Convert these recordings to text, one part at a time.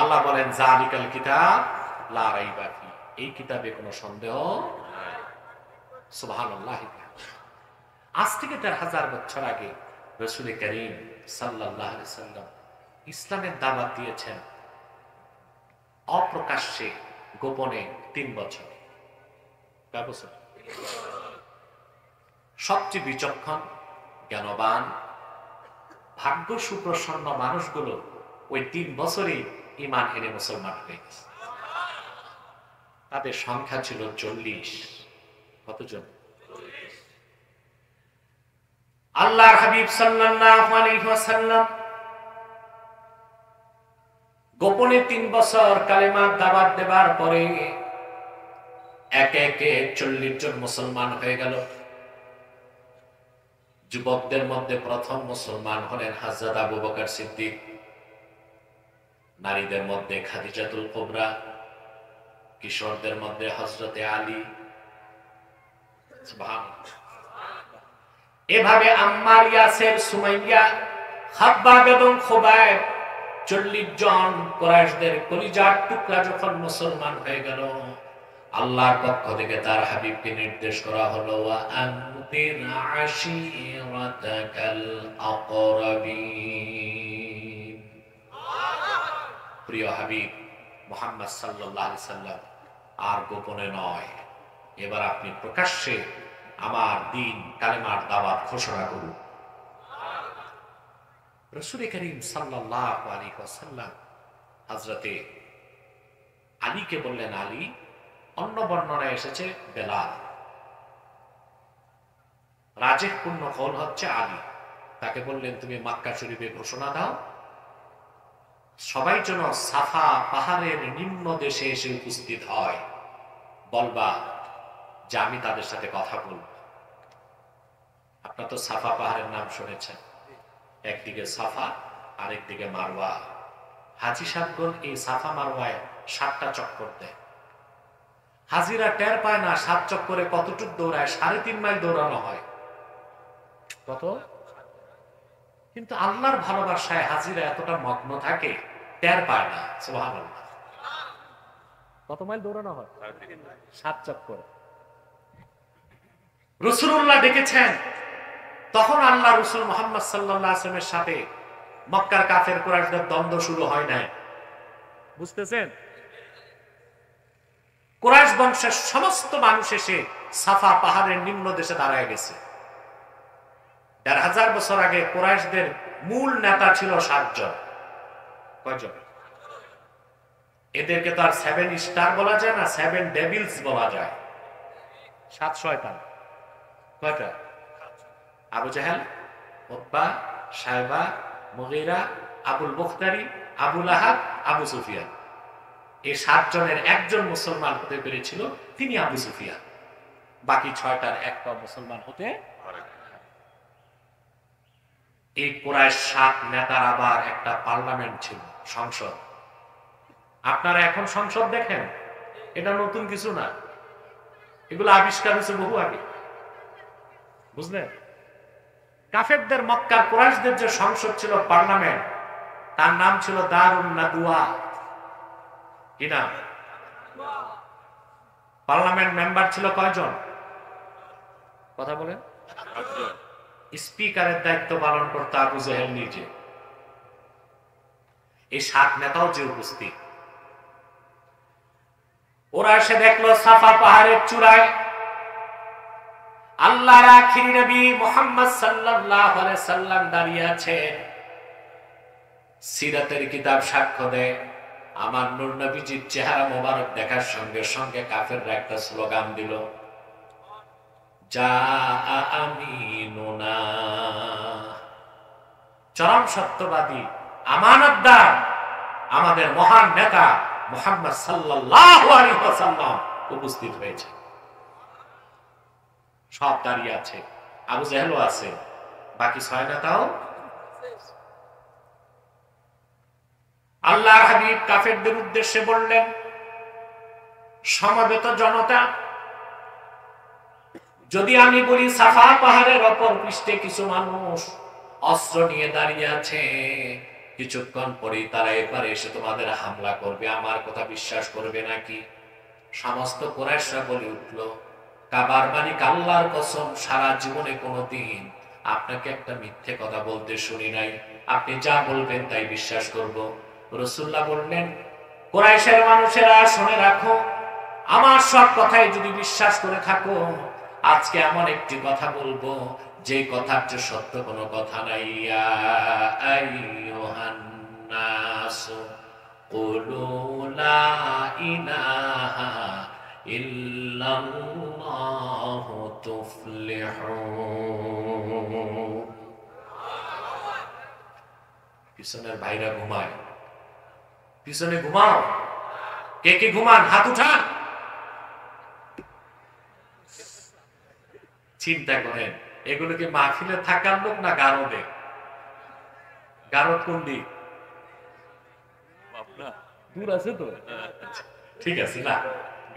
আল্লাহ বলেন জালিকাল কিতাব লা রাইবা ফি, এই কিতাবে কোনো সন্দেহ নাই। সুবহানাল্লাহ। আজ থেকে ১,৫০০ বছর আগে রাসূল করিম সাল্লাল্লাহু আলাইহি সাল্লাম ইসলামের দাওয়াত দিয়েছেন অপ্রকাশ্যে, গোপনে ৩ বছর। কয় বছর? সবচেয়ে বিচক্ষণ, জ্ঞানবান, ভাগ্য সুপ্রসন্ন মানুষগুলো ওই ৩ বছরেই ঈমান এনে মুসলমান হয়ে গেছে। তাদের সংখ্যা ছিল ৪০। কতজন? আল্লাহর হাবিব সাল্লাল্লাহু আলাইহি ওয়াসাল্লাম গোপনে ৩ বছর কালেমার দাওয়াত দেবার পরে একে একে ৪০ জন মুসলমান হয়ে গেল। যুবকদের মধ্যে প্রথম মুসলমান হলেন হযরত আবু বকর সিদ্দিক, নারীদের মধ্যে খাদিজাতুল কুবরা, কিশোরদের মধ্যে হযরতে আলী। সুবহানাল্লাহ। এভাবে আম্মার, ইয়াসির, সুমাইয়া, খাব্বাব এবং খুবাইব ৪০ জন কুরাইশদের কলিজার টুকরা যখন মুসলমান হয়ে গেল, আল্লাহর পক্ষ থেকে তার হাবিবকে নির্দেশ করা হলো ওয়া আনদির আশীরাতাকাল আকরাবিন। প্রিয় হাবিব মুহাম্মদ সাল্লাল্লাহু আলাইহি সাল্লাম আর গোপনে নয়, এবার আপনি প্রকাশ্যে আমার দ্বীন কালেমার দাওয়াত ঘোষণা করুন। রাসূল করিম সাল্লাল্লাহু আলাইহি ওয়াসাল্লাম হযরতে আলীকে বললেন, আলী, অন্য বর্ণনায় এসেছে বেলাল, রাজিহপূর্ণ কওল হচ্ছে আলী। তাকে বললেন, তুমি মক্কা শরীফে ঘোষণা দাও, সবাই যেন সাফা পাহাড়ের নিম্ন দেশে এসে উপস্থিত হয়, বলবা যে আমি তাদের সাথে কথা বলব। আপনারা তো সাফা পাহাড়ের নাম শুনেছেন, একদিকে সাফা আর একদিকে মারওয়া। হাজী সাহেবগণ এই সাফা মারওয়ায় 7টা চক্কর দেয়। হাজিরা টের পায় না 7 চক্করে কতটুক দৌড়ায়, 3.5 মাইল দৌড়ানো হয়। কত? কিন্তু আল্লাহর ভালোবাসায় হাজিরা এতটা মগ্ন থাকে, টের পায় না। সুবহানাল্লাহ। কত মাইল দৌড়ানো হয়? 7 চক্কর। রাসূলুল্লাহ ডেকেছেন, তখন আল্লাহ রাসূল মুহাম্মদ সাল্লাল্লাহু আলাইহি ওয়াসাল্লামের সাথে মক্কার কাফের কুরাইশদের দ্বন্দ্ব শুরু হয় নাই। বুঝতেছেন? কুরাইশ বংশের সমস্ত মানুষ এসে সাফা পাহাড়ের নিম্ন দেশে দাঁড়ায় গেছে। ১,৫০০ বছর আগে কুরাইশদের মূল নেতা ছিল 7 জন। কয়জন? এদেরকে তো আর 7 স্টার বলা যায় না, 7 ডেভিলস বলা যায়। 7 শয়তান। কয়টা? Abu Jahl, Utba, Shaiba, Mughira, Abul Bakhtari, Abu Lahab, Abu Sufyan. এই 7 জনের একজন মুসলমান হতে পেরেছিল, তিনি আবু সুফিয়ান। বাকি 6টার একটা মুসলমান হতে পারে। এই কুরাইশ 7 নেতার আবার একটা পার্লামেন্ট ছিল, সংসদ। আপনারা এখন সংসদ দেখেন, এটা নতুন কিছু না, এগুলো আবিষ্কার হয়েছে বহু আগে। বুঝলেন? কাফেরদের মক্কার কুরাইশদের যে সংসদ ছিল, পার্লামেন্ট, তার নাম ছিল দারুন নাদওয়া। কি নাম? পার্লামেন্ট মেম্বার ছিল কয়জন? কথা বলেন। স্পিকারের দায়িত্ব পালন করতে আবু জাহেল নিজে। এই 7 নেতাও যে উপস্থিত, ওরা এসে দেখলো সাফা পাহাড়ের চূড়ায় আল্লাহর আখিরি নবী মুহাম্মদ সাল্লাল্লাহু আলাইহি সাল্লাম দাঁড়িয়ে আছেন। সিরাতের কিতাব সাক্ষ্য দেয়, আমার নূর নবীজির চেহারা মোবারক দেখার সঙ্গে সঙ্গে কাফেররা একটা স্লোগান দিল, যা আমিনুনা, চরম সত্যবাদী, আমানতদার আমাদের মহান নেতা মুহাম্মদ সাল্লাল্লাহু আলাইহি ওয়াসাল্লাম উপস্থিত হয়েছে। সব দাঁড়িয়ে আছে, আবু জাহেলও আছে, বাকি 6 নেতাও। আল্লাহর হাবিব কাফেরদের উদ্দেশ্যে বললেন, সমবেত জনতা, যদি আমি বলি সাফা পাহাড়ের অপর পৃষ্ঠে কিছু মানুষ অস্ত্র নিয়ে দাঁড়িয়ে আছে, কিছুক্ষণ পরেই তারা এপারে এসে তোমাদের হামলা করবে, আমার কথা বিশ্বাস করবে নাকি? সমস্ত কুরাইশরা বলে উঠল, কাবার মালিক আল্লাহর কসম, সারা জীবনে কোনোদিন আপনাকে একটা মিথ্যে কথা বলতে শুনি নাই, আপনি যা বলবেন তাই বিশ্বাস করব। রাসূলুল্লাহ বললেন, কুরাইশের মানুষেরা শুনে রাখো, আমার সব কথাই যদি বিশ্বাস করে থাকো, আজকে এমন একটি কথা বলবো যে কথার যে সত্য কোনো কথা নাই। ইয়া আইয়ুহান নাস কুলু লা ইলাহা ইল্লাল্লাহু তুফলিহুন। পিছনের ভাইরা ঘুমায়, পিছনে ঘুমাও। কে কে ঘুমান হাত উঠান। চিন্তা করেন, এগুলো কি মাহফিলে থাকার লোক না গারদে? গারদ কোন দিক? দূর আছে তো, ঠিক আছে না,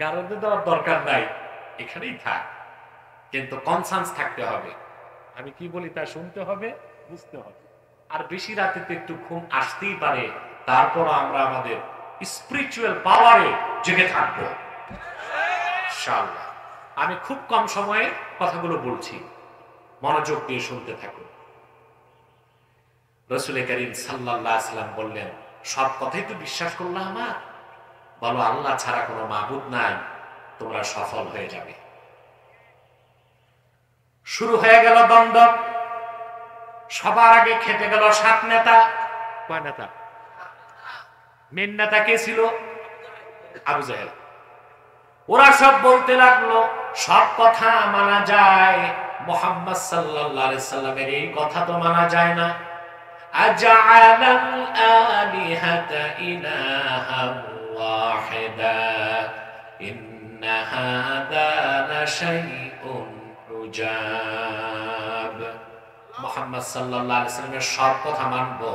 গারদে দেওয়ার দরকার নাই, এখানেই থাক। কিন্তু কনসান্স থাকতে হবে, আমি কি বলি তা শুনতে হবে, বুঝতে হবে। আর বেশি রাতে তো একটু ঘুম আসতেই পারে, তারপর আমরা আমাদের স্পিরিচুয়াল পাওয়ারে জেগে থাকবো ইনশাআল্লাহ। আমি খুব কম সময়ে কথাগুলো বলছি, মনোযোগ দিয়ে শুনতে থাকুন। রাসূল করিম সাল্লাল্লাহু আলাইহি ওয়াসাল্লাম বললেন, সব কথাই তো বিশ্বাস করলা আমার? বলো আল্লাহ ছাড়া কোনো মাবুদ নাই, তোমরা সফল হয়ে যাবে। শুরু হয়ে গেল দ্বন্দ্ব। সবার আগে খেতে গেল 7 নেতা। কয় নেতা? মেন নেতা কে ছিল? আবু জাহেল। ওরা সব বলতে লাগলো, সব কথা মানা যায়, মুহাম্মদ সাল্লাল্লাহু আলাইহি সাল্লামের এই কথা তো মানা যায় না। আজআলাল আলিহাতা ইলাহান ওয়াহিদা ইন্না হাযা লাশাইউন উজাব। মুহাম্মদ সাল্লাল্লাহু আলাইহি সাল্লামের সব কথা মানবো,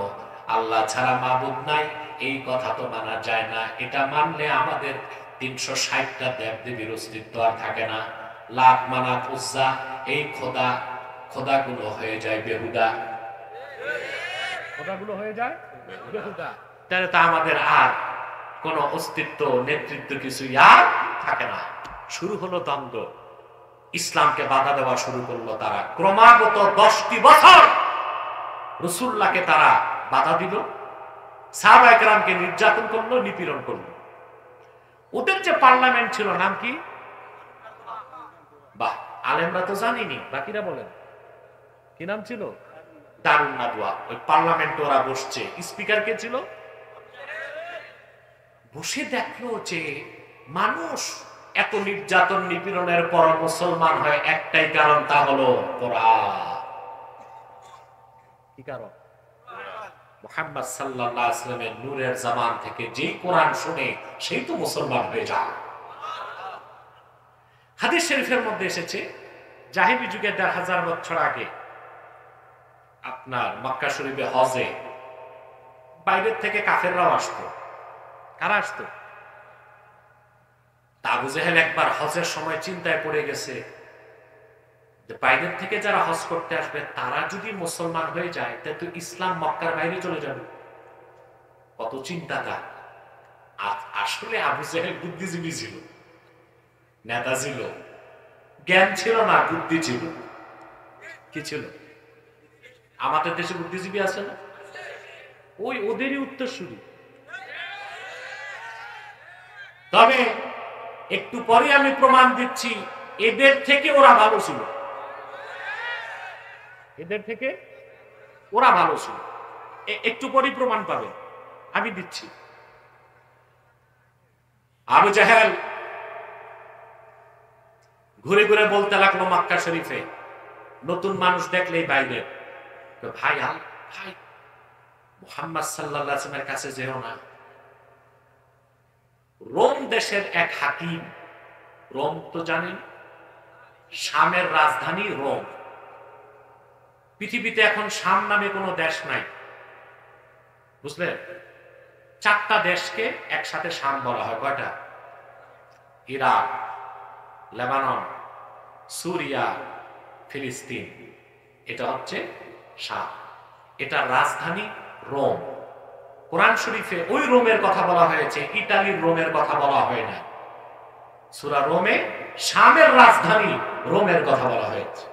আল্লাহ ছাড়া মাবুদ নাই, এই কথা তো মানা যায় না। এটা মানলে আমাদের 360টা দেব দেবীর অস্তিত্ব আর থাকে না। লাত, মানাত, উজ্জা, এই খোদাগুলো হয়ে যায় বেহুদা। খোদাগুলো হয়ে যায় বেহুদা। তাহলে তা আমাদের আর কোন অস্তিত্ব, নেতৃত্ব কিছুই আর থাকে না। শুরু হলো দ্বন্দ্ব। ইসলামকে বাধা দেওয়া শুরু করলো তারা। ক্রমাগত 10টি বছর রাসূলুল্লাহকে তারা বাধা দিল, সাহাবায়ে কেরামকে নির্যাতন করলো, নিপীড়ন করলো। ওদের যে পার্লামেন্ট ছিল, নাম কি? বাহ, আলেমরা তো জানিনি, বাকিরা বলেন কি নাম ছিল? দারুন নাদওয়া। ওই পার্লামেন্টে ওরা বসছে, স্পিকার কে ছিল? বসে দেখলো যে মানুষ এত নির্যাতন নিপীড়নের পর মুসলমান হয় একটাই কারণ, তা হলো কোরআন। কি কারণ? মুহাম্মদ সাল্লাল্লাহু আলাইহি ওয়াসাল্লামের নূরের জামান থেকে যেই কোরআন শুনে সেই তো মুসলমান হয়ে যায়। হাদিস শরীফের মধ্যে এসেছে, জাহেলি যুগে 1000 বছর আগে আপনার মক্কা শরীফে হজে বাইরের থেকে কাফেররাও আসতো। কারা আসতো? আবু জেহেল একবার হজের সময় চিন্তায় পড়ে গেছে যে বাইরের থেকে যারা হজ করতে আসবে তারা যদি মুসলমান হয়ে যায় তাহলে তো ইসলাম মক্কার বাইরে চলে যাবে। কত চিন্তা তার। আসলে আবু জেহেল বুদ্ধিজীবী ছিল, নেতা ছিল, জ্ঞান ছিল না, বুদ্ধি ছিল। কি ছিল? আমাদের দেশে বুদ্ধিজীবী আছে না, ওই ওদেরই উত্তরসূরি। তবে একটু পরে আমি প্রমাণ দিচ্ছি, এদের থেকে ওরা ভালো ছিল, এদের থেকে ওরা ভালো ছিল। একটু পরে প্রমাণ পাবে, আমি দিচ্ছি। আবু জাহেল ঘুরে ঘুরে বলতে লাগলো মক্কা শরীফে, নতুন মানুষ দেখলেই বাইরে, ভাই ভাই মুহাম্মদ সাল্লাল্লাহু আলাইহি ওয়াসাল্লামের কাছে যেও না। রোম দেশের এক হাকিম, রোম তো জানেন শামের রাজধানী রোম। পৃথিবীতে এখন শাম নামে কোনো দেশ নাই, বুঝলেন? 4টা দেশকে একসাথে শাম বলা হয়। কয়টা? ইরাক, লেবানন, সুরিয়া, ফিলিস্তিন, এটা হচ্ছে শাম। এটা রাজধানী রোম। কোরআন শরীফে ওই রোমের কথা বলা হয়েছে, ইতালির রোমের কথা বলা হয় না। সূরা রোমে শামের রাজধানী রোমের কথা বলা হয়েছে।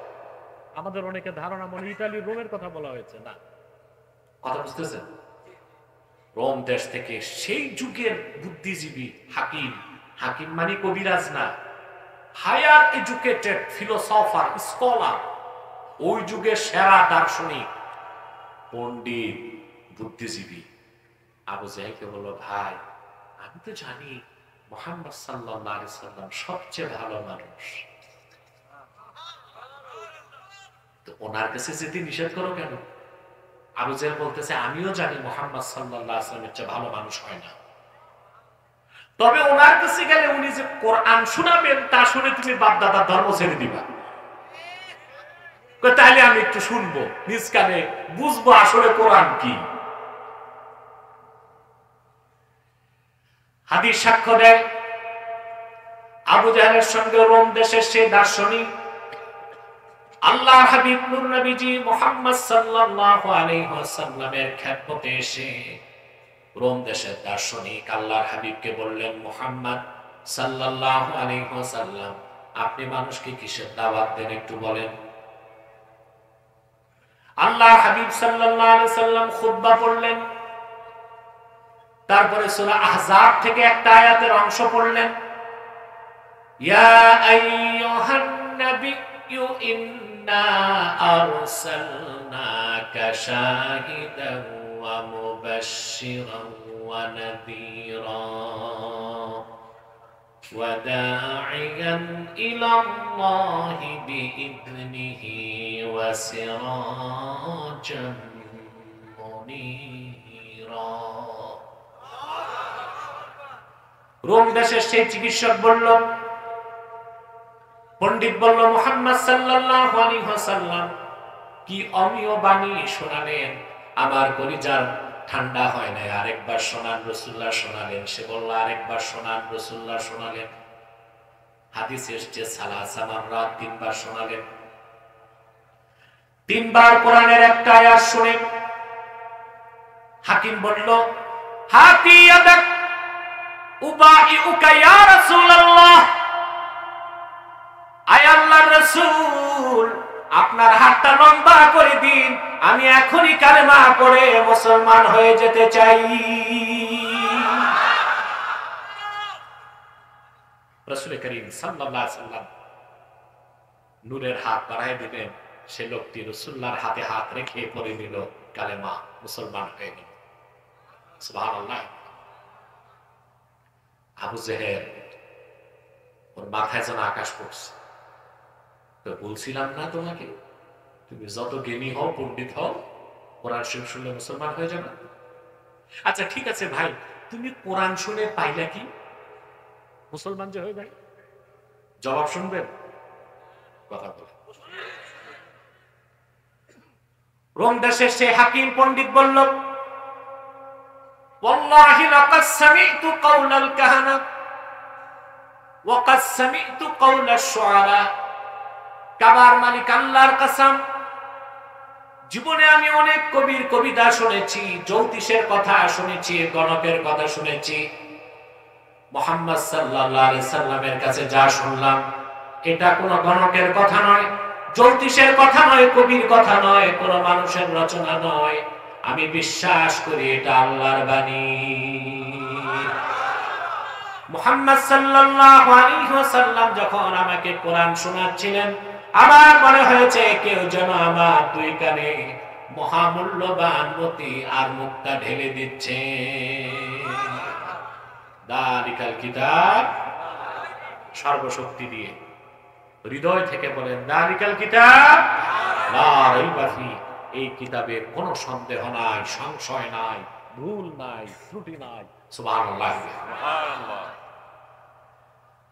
আমাদের অনেকে ধারণা মনে ইতালির রোমের কথা বলা হয়েছে, না। কথা বুঝতেছেন? রোম দেশ থেকে সেই যুগের বুদ্ধিজীবী হাকিম, হাকিম মানে কবিরাজ না, হায়ার এডুকেটেড ফিলোসফার, স্কলার, ওই যুগের সেরা দার্শনিক, পণ্ডিত, বুদ্ধিজীবী আবু জাহেলকে বলল, ভাই আমি তো জানি মুহাম্মদ সাল্লাল্লাহু আলাইহি সাল্লাম সবচেয়ে ভালো মানুষ, তো ওনার কাছে যেতে নিষেধ করো কেন? আবু জাহেল বলতেছে, আমিও জানি মুহাম্মদ সাল্লাল্লাহু আলাইহি সাল্লামের চেয়ে ভালো মানুষ হয় না, তবে ওনার কাছে গেলে উনি যে কোরআন শোনাবেন তা শুনে তুমি বাপ দাদার ধর্ম ছেড়ে দিবা। তাহলে আমি একটু শুনবো, নিজ কানে বুঝবো আসলে কোরআন কি। হাদিস সাক্ষ্য দেয় আবু জাহেলের সঙ্গে রোম দেশের সেই দার্শনিক আল্লাহর হাবিব নূর নবীজি মুহাম্মদ সাল্লাল্লাহু আলাইহি ওয়াসাল্লামের খেদমতে এসে রোম দেশের দার্শনিক আল্লাহর হাবিবকে বললেন, মুহাম্মদ সাল্লাল্লাহু আলাইহি ওয়াসাল্লাম আপনি মানুষকে কিসের দাওয়াত দেন একটু বলেন। আল্লাহর হাবিব সাল্লাল্লাহু আলাইহি ওয়াসাল্লাম খুতবা পড়লেন, তারপরে সূরা আহজাব থেকে একটা আয়াতের অংশ পড়লেন, ইয়া আইয়ুহান নাবিয়্যু ইন্না আরসালনাকা শাহিদান ওয়া মুবাশশিরান ওয়া নাযীরা ওয়া দাঈয়ান ইলাল্লাহি বিইذনিহি ওয়া সিরাজাম মুনীরা। রোম দেশের সেই চিকিৎসক বলল, পণ্ডিত বলল, মুহাম্মদ সাল্লাল্লাহু আলাইহি ওয়াসাল্লাম কি অমীয় বাণী শোনালেন, আমার কলিজার ঠান্ডা হয় না। আরেকবার শোনান, রাসূলুল্লাহ শোনালেন। সে বলল, আরেকবার শোনান, রাসূলুল্লাহ শোনালেন। হাদিসে এসেছে সালাসা মাররাত, তিনবার শোনালেন। তিনবার কোরআনের একটা আয়াত শুনে হাকিম বলল, হাতি ইয়াদাক উবাইউকা ইয়া রাসূলুল্লাহ, আয় আল্লাহর রাসূল আপনার হাতটা লম্বা করে দিন, আমি এখনই কালেমা পড়ে মুসলমান হয়ে যেতে চাই। রাসূল করিম সাল্লাল্লাহু আলাইহি ওয়াসাল্লাম নূরের হাত বাড়ায় দিলেন, সে লোকটি রাসূলুল্লাহর হাতে হাত রেখে পড়ে নিল কালেমা, মুসলমান হয়ে গেল। সুবহানাল্লাহ। আবু জেহেল ওর মাথায় যেন আকাশ পড়ছে, তো বলছিলাম না তোমাকে, তুমি যত জ্ঞানী হও, পণ্ডিত হও, কোরআন শরীফ শুনলে মুসলমান হয়ে যাবে। আচ্ছা ঠিক আছে ভাই, তুমি কোরআন শুনে পাইলা কি মুসলমান যে হয়ে যায়? জবাব শুনবেন, কথা বলে। রোম দেশের সে হাকিম পণ্ডিত বলল, ওয়াল্লাহি লাকাদ সামি'তু কাওলাল কাহানা ওয়া কাদ সামি'তু কাওলাশ শুআরা। কাবার মালিক আল্লাহর কসম, জীবনে আমি অনেক কবির কবিতা শুনেছি, জ্যোতিষের কথা শুনেছি, গণকের কথা শুনেছি। মুহাম্মদ সাল্লাল্লাহু আলাইহি সাল্লামের কাছে যা শুনলাম, এটা কোনো গণকের কথা নয়, জ্যোতিষের কথা নয়, কবির কথা নয়, কোনো মানুষের রচনা নয়। আমি বিশ্বাস করি এটা আল্লাহর বাণী। মুহাম্মদ সাল্লাল্লাহু আলাইহি ওয়াসাল্লাম যখন আমাকে কোরআন শোনাচ্ছিলেন, আমার মনে হয়েছে কেউ যেন আমার দুই কানে মহামূল্যবান মতি আর মুক্তা ঢেলে দিচ্ছে। দালিকাল কিতাব, সর্বশক্তি দিয়ে হৃদয় থেকে বলেন, দালিকাল কিতাব লা রাইবা ফিহি, এই কিতাবে কোনো সন্দেহ নাই, সংশয় নাই, ভুল নাই, ত্রুটি নাই। সুবহানাল্লাহ।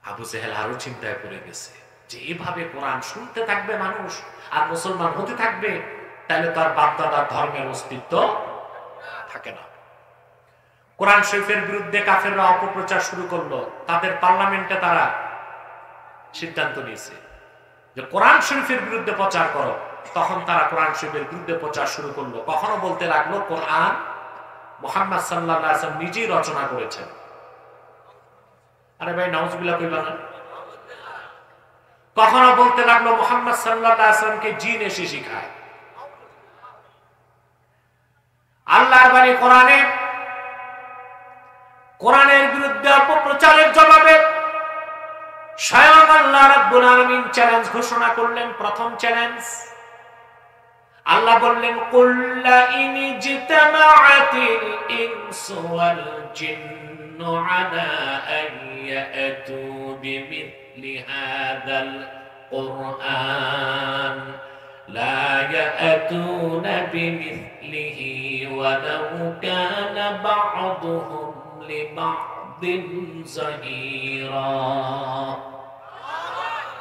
আবু জেহেল আরো চিন্তায় পড়ে গেছে যে এভাবে কোরআন শুনতে থাকবে মানুষ আর মুসলমান হতে থাকবে, তাহলে তার বাপদাদার ধর্মের অস্তিত্ব থাকে না। কোরআন শরীফের বিরুদ্ধে কাফেররা অপপ্রচার শুরু করলো। তাদের পার্লামেন্টে তারা সিদ্ধান্ত নিয়েছে যে কোরআন শরীফের বিরুদ্ধে প্রচার করো। তখন তারা কোরআন শরীফের বিরুদ্ধে প্রচার শুরু করলো। কখনো বলতে লাগলো কোরআন মুহাম্মদ সাল্লাল্লাহু আলাইহি ওয়াসাল্লাম নিজেই রচনা করেছেন। আরে ভাই নাউজুবিল্লাহ কইবা না? কখনো বলতে লাগলো মুহাম্মদ সাল্লাল্লাহু আলাইহি ওয়াসাল্লামকে জিন এসে শিখায়। আল্লাহর বাণী কোরআনে, কোরআনের বিরুদ্ধে অপপ্রচারের জবাবে স্বয়ং আল্লাহ রাব্বুল আলামিন চ্যালেঞ্জ ঘোষণা করলেন। প্রথম চ্যালেঞ্জ আল্লাহ বললেন, কুল লা ইন জিতামাআতিল ইনসু ওয়াল জিন্নু আলা আন ইয়াতু বিমিথলি হাযাল কুরআন লা ইয়াতুনা বিমিথলিহি ওয়ালাউ কানা বা'দুহুম লিবা'দিন যাহিরা।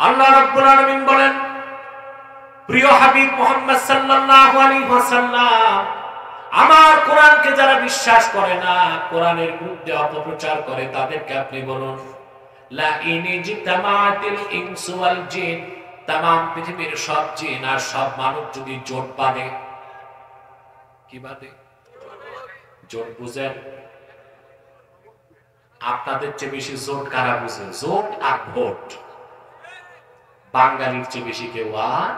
আল্লাহ রাব্বুল আলামিন বলেন, প্রিয় হাবিব মুহাম্মদ সাল্লাল্লাহু আলাইহি ওয়াসাল্লাম, আমার কোরআনকে যারা বিশ্বাস করে না, কোরআনের বিরুদ্ধে অপপ্রচার করে, তাদেরকে আপনি বলুন, লা ইন জিতামাতিল ইনসু ওয়াল জিন, तमाम পৃথিবীর সব জিন আর সব মানুষ যদি জোট বাঁধে, কি বাঁধে? জোট বুঝেন? আপনাদের চেয়ে বেশি জোট কারা বুঝে? জোট আর ভোট। বাঙালির চেয়ে বেশি কেউ আর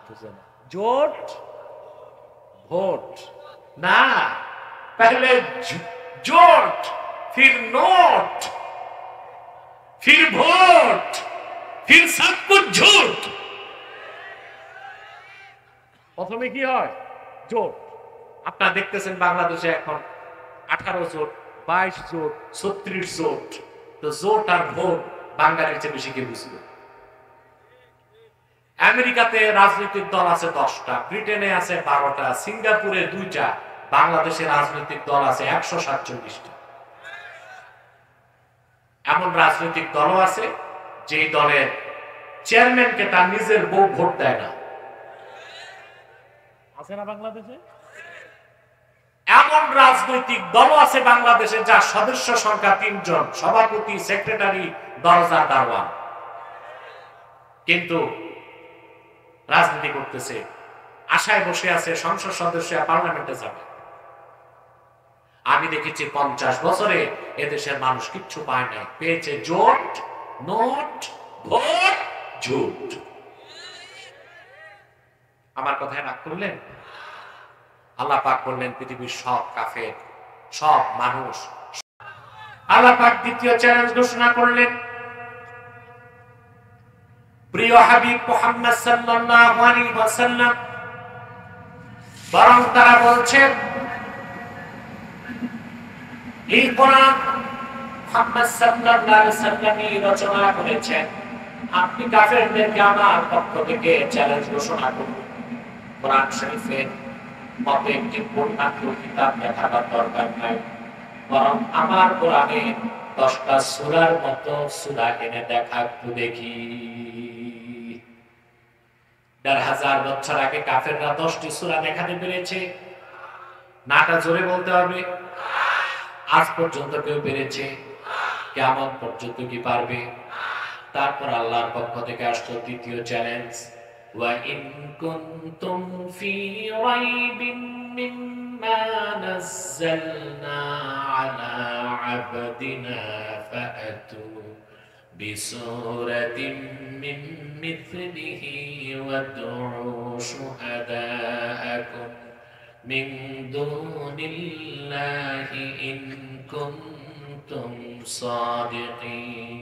বুঝে না। জোট ভোট না, पहले जोट फिर नोट फिर वोट फिर सब कुछ झूठ। প্রথমে কি হয়? জোট। আপনারা দেখতেছেন বাংলাদেশে এখন 18 জোট, 22 জোট, 36 জোট। তো জোট আর ভোট বাঙালির চেয়ে বেশি কে বুঝবে? আমেরিকাতে রাজনৈতিক দল আছে 10টা, ব্রিটেনে আছে 12টা, সিঙ্গাপুরে 2টা, বাংলাদেশে রাজনৈতিক দল আছে 147টা। এমন রাজনৈতিক দলও আছে যে দলের চেয়ারম্যানকে তার নিজের বউ ভোট দেয় না। আছে না বাংলাদেশে? এমন রাজনৈতিক দলও আছে বাংলাদেশে যার সদস্য সংখ্যা 3 জন, সভাপতি, সেক্রেটারি, দরজা দারোয়ান, কিন্তু রাজনীতি করতেছে, আশায় বসে আছে সংসদ সদস্য পার্লামেন্টে যাবে। আমি দেখেছি 50 বছরে এদেশের মানুষ কিচ্ছু পায় নাই, পেয়েছে জোট, নোট, ভোট, ঝুট। আমার কথায় রাগ করলেন? আল্লাহ পাক বললেন পৃথিবীর সব কাফের, সব মানুষ। আল্লাহ পাক দ্বিতীয় চ্যালেঞ্জ ঘোষণা করলেন, প্রিয় হাবিব মুহাম্মদ সাল্লাল্লাহু আলাইহি ওয়াসাল্লাম, বরং তারা বলছেন এই কোরআন মুহাম্মদ সাল্লাল্লাহু আলাইহি ওয়াসাল্লামই রচনা করেছেন। আপনি কাফেরদেরকে আমার পক্ষ থেকে চ্যালেঞ্জ ঘোষণা করুন, কোরআন শরীফের মতো একটি পূর্ণাঙ্গ কিতাব দেখাবার দরকার নাই, বরং আমার কোরআনে 10টা সূরার মতো সূরা এনে দেখা, একটু দেখি। 1500 বছর আগে কাফেররা 10টি সূরা দেখাতে পেরেছে? নাটা জোরে বলতে হবে। আজ পর্যন্ত কেউ পেরেছে? কিয়ামত পর্যন্ত কি পারবে? তারপর আল্লাহর পক্ষ থেকে আসলো দ্বিতীয় চ্যালেঞ্জ, ওয়া ইন কুনতুম ফি রাইবিন মিম্মা নাযালনা আলা আবদিনা ফাআতু বিসূরাতিন মিন মিথলিহি ওয়াদউ শুহাদাআকুম মিন দুনিল্লাহি ইন কুনতুম সাদিকিন।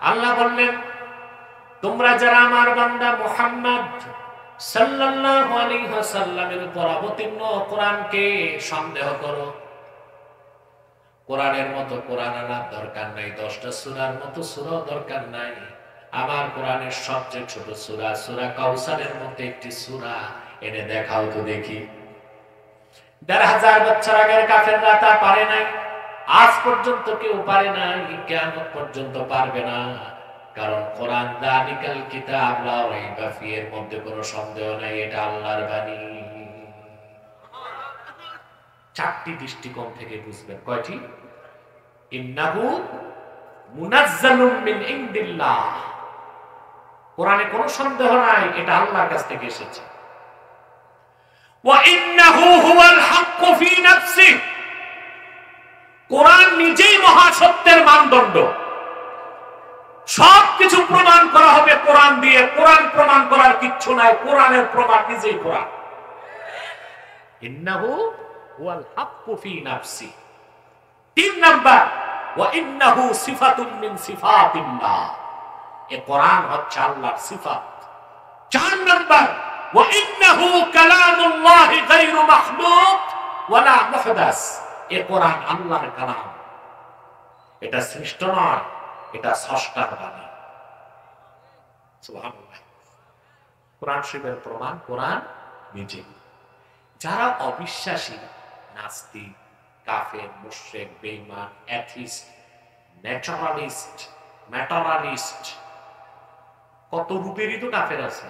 আল্লাহ বললেন, তোমরা যারা আমার বান্দা মুহাম্মদ সাল্লাল্লাহু আলাইহি ওয়াসাল্লামের উপর অবতীর্ণ কোরআনকে সন্দেহ করো, কোরআনের মতো কোরআন আনার দরকার নাই, 10টা সূরার মতো সূরাও দরকার নাই। আমার কোরআনের সবচেয়ে ছোট সূরা, সূরা কাউসারের মতো একটি সূরা এনে দেখাও তো দেখি। 1500 বছর আগের কাফেররা তা পারে নাই, আজ পর্যন্ত কেউ পারে নাই, কিয়ামত পর্যন্ত পারবে না। কারণ কোরআন যালিকাল কিতাব লা রাইবা ফিহি, এর মধ্যে কোনো সন্দেহ নাই, এটা আল্লাহর বাণী। 4টি দৃষ্টিকোণ থেকে বুঝবেন। কয়টি? ইন্নাহু মুনাজ্জালুম মিন ইনদিল্লাহ, কোরআনে কোনো সন্দেহ নাই, এটা আল্লাহর কাছ থেকে এসেছে। ওয়া ইন্নাহু হুয়াল হাক্কু ফি নাফসি, কোরআন নিজেই মহাসত্যের মানদণ্ড। সবকিছু প্রমাণ করা হবে কোরআন দিয়ে, কোরআন প্রমাণ করার কিচ্ছু নাই, কোরআনের প্রমাণ নিজেই কোরআন। ইন্নাহু হুয়াল হাক্কু ফি নাফসি। 3 নাম্বার, ওয়া ইন্নাহু সিফাতুম মিন সিফাতিল্লাহ, এই কোরআন হচ্ছে আল্লাহর সিফাত। 4 নাম্বার, ওয়া ইন্নাহু কালামুল্লাহি গায়রু মাখলুক ওয়ালা মুহদাস, এই কোরআন আল্লাহর কালাম, এটা সৃষ্ট নয়, এটা স্রষ্টার বাণী। সুবহানাল্লাহ। কোরআন শরীফের প্রমাণ কোরআন নিজে। যারা অবিশ্বাসী, নাস্তিক, কাফের, মুশরিক, বেঈমান, অ্যাথিস্ট, ন্যাচারালিস্ট, ম্যাটারালিস্ট, কত রূপেরই তো কাফের আছে।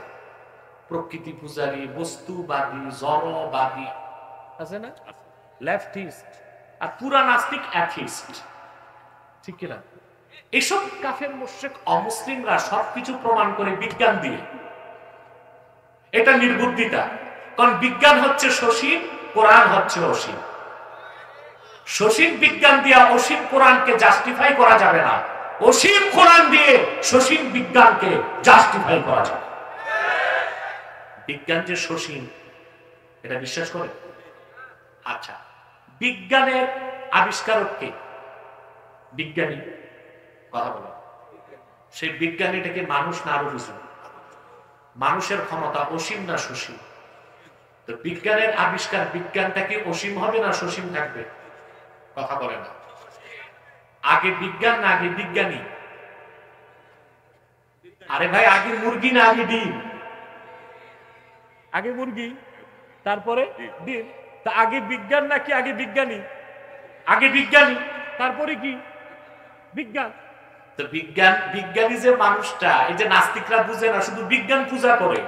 প্রকৃতি পূজারী, বস্তুবাদী, জড়বাদী আছে না, লেফটিস্ট, আর পুরা নাস্তিক অ্যাথিস্ট, ঠিক কিনা? এসব কাফের, মুশরিক, অমুসলিমরা সবকিছু প্রমাণ করে বিজ্ঞান দিয়ে। এটা নির্বুদ্ধিতা, কারণ বিজ্ঞান হচ্ছে সসীম, কোরআন হচ্ছে অসীম। সসীম বিজ্ঞান দিয়ে অসীম কোরআনকে জাস্টিফাই করা যাবে না, অসীম কোরআন দিয়ে সসীম বিজ্ঞানকে জাস্টিফাই করা যাবে। বিজ্ঞান যে সসীম, এটা বিশ্বাস করে? আচ্ছা, বিজ্ঞানের আবিষ্কারক কে? বিজ্ঞানী। কথা বলো, সেই বিজ্ঞানীটাকে মানুষ না আরো কিছু? মানুষের ক্ষমতা অসীম না সসীম? তো বিজ্ঞানের আবিষ্কার, বিজ্ঞানটা কি অসীম হবে না সসীম থাকবে? কথা বলে না। আগে বিজ্ঞান না আগে বিজ্ঞানী? আরে ভাই, আগে মুরগি না আগে ডিম? আগে মুরগি, তারপরে ডিম। তা আগে বিজ্ঞান নাকি আগে বিজ্ঞানী? আগে বিজ্ঞানী, তারপরে কি? বিজ্ঞান। তো বিজ্ঞান, বিজ্ঞানী যে মানুষটা, এই যে নাস্তিকরা বুঝে না, শুধু বিজ্ঞান পূজা করে।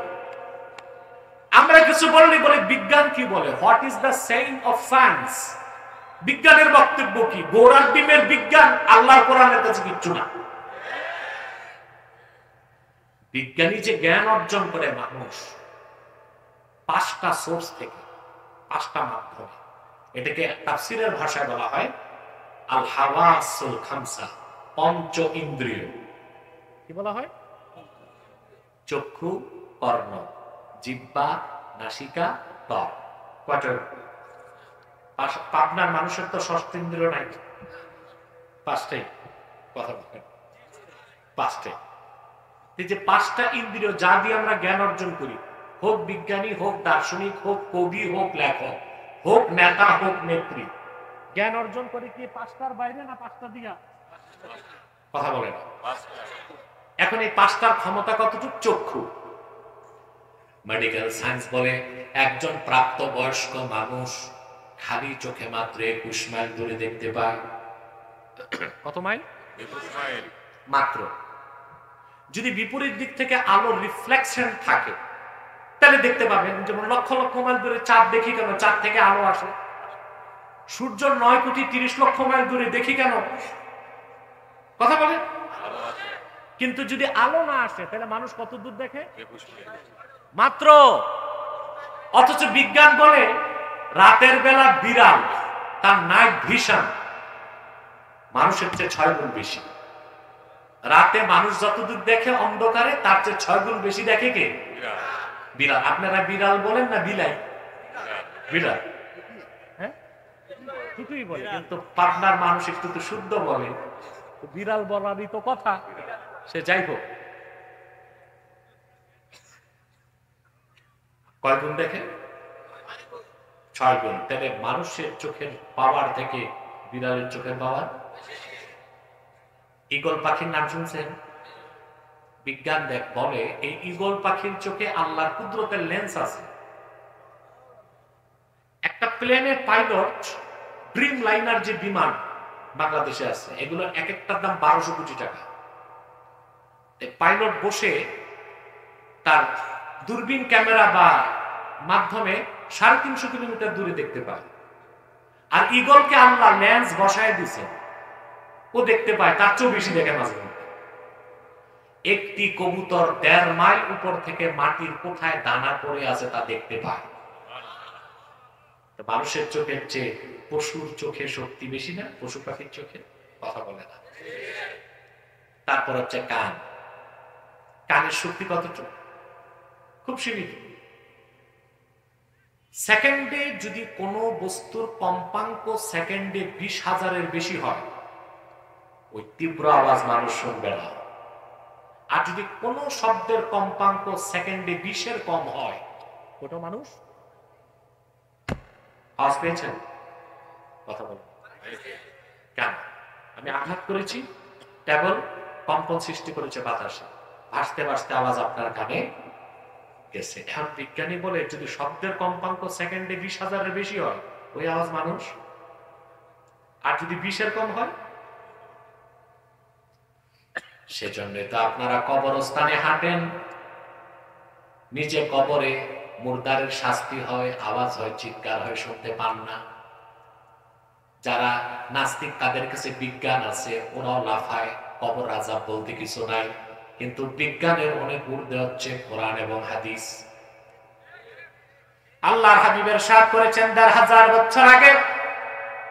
আমরা কিছু বললে বলে বিজ্ঞান কি বলে, what is the saying of science? বিজ্ঞানের বক্তব্য কি? গোড়ার ডিমের বিজ্ঞান, আল্লাহর কোরআনের কাছে কিচ্ছু না। বিজ্ঞানী যে জ্ঞান অর্জন করে মানুষ 5টা সোর্স থেকে, 5টা মাধ্যমে, এটাকে তাফসীরের ভাষায় বলা হয় আল হাওয়াসুল খামসা, পঞ্চ ইন্দ্রিয়। কি বলা হয়? চক্ষু, কর্ণ, জিহ্বা, নাসিকা, ত্বক। কয়টা? পাবনার মানুষের তো ষষ্ঠ ইন্দ্রিয় নাই, 5টাই। কথা বলেন, 5টাই। এই যে 5টা ইন্দ্রিয় যা দিয়ে আমরা জ্ঞান অর্জন করি, হোক বিজ্ঞানী, হোক দার্শনিক, হোক কবি, হোক লেখক, হোক নেতা, হোক নেত্রী, জ্ঞান অর্জন করে কি 5টার বাইরে না 5টা দিয়া? কথা বলে না। এখন এই 5টার ক্ষমতা কতটুকু? চক্ষু। মেডিকেল সায়েন্স বলে একজন প্রাপ্ত বয়স্ক মানুষ খালি চোখে মাত্র 21 মাইল দূরে দেখতে পায়। কত মাইল? 21 মাইল মাত্র। যদি বিপরীত দিক থেকে আলোর রিফ্লেকশন থাকে তাহলে দেখতে পাবেন। যেমন লক্ষ লক্ষ মাইল দূরে চাঁদ দেখি কেন? চাঁদ থেকে আলো আসে। সূর্য 9,30,00,000 মাইল দূরে দেখি কেন? কথা বলে। কিন্তু যদি আলো না আসে তাহলে মানুষ কত দূর দেখে? মাত্র। অথচ বিজ্ঞান বলে রাতের বেলা বিড়াল, তার নাইট ভিশন মানুষের চেয়ে 6 গুণ বেশি। রাতে মানুষ যতদূর দেখে অন্ধকারে, তার চেয়ে 6 গুণ বেশি দেখে কে? বিড়াল। আপনারা বিড়াল বলেন না বিলাই? বিড়াল, হ্যাঁ, ঠিকই বলে, কিন্তু পাবনার মানুষ একটু তো শুদ্ধ বলে, বিড়াল বলারই তো কথা। সে যাই হোক, কয় গুণ দেখে? 6 গুণ। তাহলে মানুষের চোখের পাওয়ার থেকে বিড়ালের চোখের পাওয়ার। ঈগল পাখির নাম শুনছেন? বিজ্ঞান বলে এই ঈগল পাখির চোখে আল্লাহর কুদরতের লেন্স আছে। একটা প্লেনের পাইলট, ড্রিম লাইনার যে বিমান বাংলাদেশে আছে, এগুলোর এক একটার দাম 1200 কোটি টাকা। পাইলট বসে তার দূরবীন ক্যামেরা বা মাধ্যমে 350 কিলোমিটার দূরে দেখতে পায়। আর ঈগলকে আল্লাহ লেন্স বসায় দিছে, ও দেখতে পায় তার চেয়েও বেশি দেখে মাঝে মধ্যে। একটি কবুতর 1.5 মাইল উপর থেকে মাটির কোথায় দানা পড়ে আছে তা দেখতে পায়। মানুষের চোখের চেয়ে পশুর চোখে শক্তি বেশি না? পশু পাখির চোখে কথা বলে না। তারপর হচ্ছে কান। কানের শক্তি কতটুকু? খুব সীমিত। সেকেন্ডে যদি কোনো বস্তুর কম্পাঙ্ক সেকেন্ডে 20,000-এর বেশি হয়, ওই তীব্র আওয়াজ মানুষ শুনবে না। আর যদি কোনো শব্দের কম্পাঙ্ক সেকেন্ডে 20-এর কম হয়, ওটা মানুষ আওয়াজ পেয়েছেন? কথা বলেন কেন? আমি আঘাত করেছি, টেবল কম্পন সৃষ্টি করেছে বাতাসে, ভাসতে ভাসতে আওয়াজ আপনার কানে গেছে। এখন বিজ্ঞানী বলে যদি শব্দের কম্পাঙ্ক সেকেন্ডে 20,000-এর বেশি হয়, ওই আওয়াজ মানুষ। আর যদি 20-এর কম হয়, সেজন্য তো আপনারা কবরস্থানে হাঁটেন, নিচে কবরে মুর্দারের শাস্তি হয়, আওয়াজ হয়, চিৎকার হয়, শুনতে পান না। যারা নাস্তিক তাদের কাছে বিজ্ঞান আছে, ওরাও লাফায়, কবর আযাব বলতে কিছু নাই। কিন্তু বিজ্ঞানের অনেক ঊর্ধ্বে হচ্ছে কোরআন এবং হাদিস। আল্লাহর হাবিবের সাথ করেছেন ১,৫০০ বছর আগে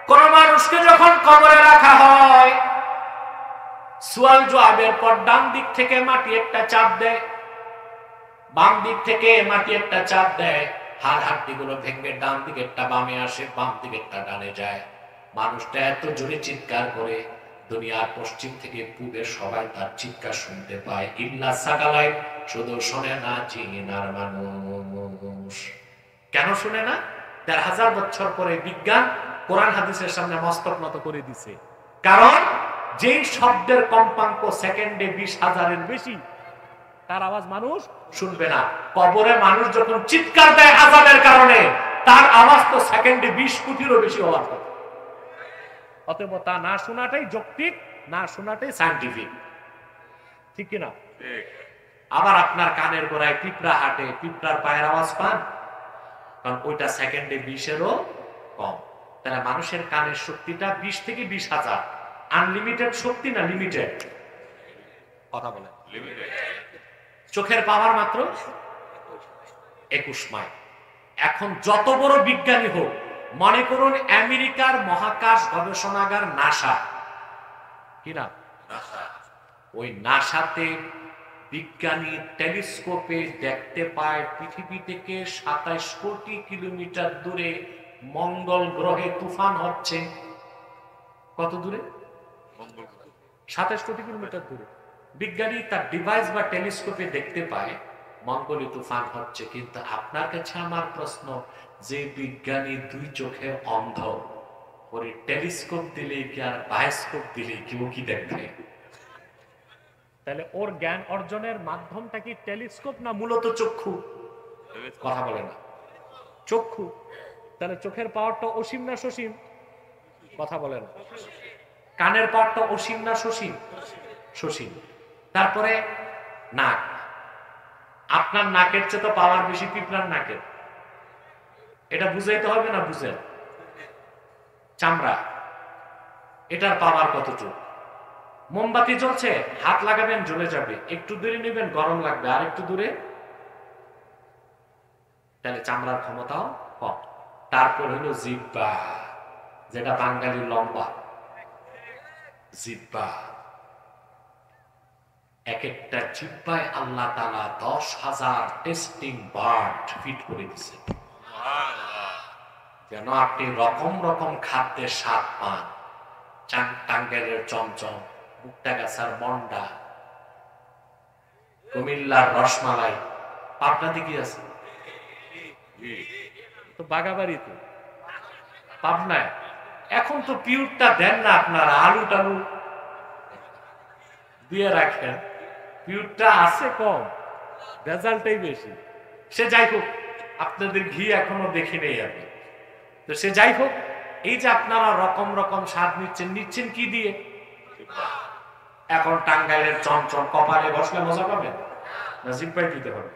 কোন মানুষকে যখন কবরে রাখা হয়, সুয়াল জবাবের পর ডান দিক থেকে মাটি একটা চাপ দেয়, বাম দিক থেকে মাটি একটা চাপ দেয়, হাড় হাড্ডিগুলো ভেঙে ডান দিকেরটা বামে আসে, বাম দিকেরটা ডানে যায়। মানুষটা এত জোরে চিৎকার করে দুনিয়ার পশ্চিম থেকে পূবের সবাই তার চিৎকার শুনতে পায়, ইল্লা সাকালাই, শুধু শোনে না জিনার মানুষ। কেন শুনে না? ১,৫০০ বছর পরে বিজ্ঞান কোরআন হাদিসের সামনে মস্তক নত করে দিছে। কারণ যেই শব্দের কম্পাঙ্ক সেকেন্ডে 20,000-এর বেশি, তার আওয়াজ মানুষ শুনবে না। কবরে মানুষ যখন চিৎকার দেয় আযাবের কারণে, তার আওয়াজ তো সেকেন্ডে 20 কোটিরও বেশি হওয়ার কথা। অতএব তা না শোনাটাই যৌক্তিক, না শোনাটাই সায়েন্টিফিক, ঠিক কিনা? আবার আপনার কানের গোড়ায় পিঁপড়া হাঁটে, পিঁপড়ার পায়ের আওয়াজ পান? কারণ ওইটা সেকেন্ডে 20-এরও কম। তাহলে মানুষের কানের শক্তিটা 20 থেকে 20,000। আনলিমিটেড শক্তি না লিমিটেড? কথা বলেন। চোখের পাওয়ার মাত্র 21 মাইল। এখন যত বড় বিজ্ঞানী হোক, মনে করুন আমেরিকার মহাকাশ গবেষণাগার নাসা, কি না, ওই নাসাতে বিজ্ঞানী টেলিস্কোপে দেখতে পায় পৃথিবী থেকে 27 কোটি কিলোমিটার দূরে মঙ্গল গ্রহে তুফান হচ্ছে। কত দূরে? 27 কোটি কিলোমিটার দূরে বিজ্ঞানী তার ডিভাইস বা টেলিস্কোপে দেখতে পায় মঙ্গলে তুফান হচ্ছে। কিন্তু আপনার কাছে আমার প্রশ্ন, যে বিজ্ঞানী 2 চোখে অন্ধ, ওরে টেলিস্কোপ দিলে কি আর বায়োস্কোপ দিলে কেউ কি দেখবে? তাহলে ওর জ্ঞান অর্জনের মাধ্যমটা কি টেলিস্কোপ না মূলত চক্ষু? কথা বলে না, চক্ষু। তাহলে চোখের পাওয়ারটা অসীম না সসীম? কথা বলে না। কানের পাওয়ারটা অসীম না সসীম? সসীম। তারপরে নাক, আপনার নাকের চেয়ে তো পাওয়ার বেশি পিঁপড়ার নাকের, এটা বুঝাইতে হবে না? বুঝেন। চামড়া, এটার পাওয়ার কতটুকু? মোমবাতি জ্বলছে, হাত লাগাবেন জ্বলে যাবে, একটু দূরে নেবেন গরম লাগবে, আর একটু দূরে, তাহলে চামড়ার ক্ষমতাও কম। তারপর হলো জিহ্বা, যেটা বাঙালির লম্বা জিহ্বা। এক একটা জিহ্বায় আল্লাহ তাআলা 10,000 টেস্টিং বার্ড ফিট করে দিয়েছে, যেন আপনি রকম রকম খাদ্যের স্বাদ পান। টাঙ্গাইলের চমচম, মুক্তাগাছার মন্ডা, কুমিল্লার রসমালাই, পাবনাতে কি আছে? তো বাগাবাড়িতে, পাবনায়। এখন তো পিউরটা দেন না আপনারা, আলু টালু দিয়ে রাখেন, পিউরটা আছে কম, রেজাল্টটাই বেশি। সে যাই হোক, আপনাদের ঘি এখনো দেখি নেই আমি, তো সে যাই হোক, এই যে আপনারা রকম রকম স্বাদ নিচ্ছেন কি দিয়ে? এখন টাঙ্গাইলের চমচম কপালে বসলে মজা পাবেন না জিহ্বায় দিতে হবে?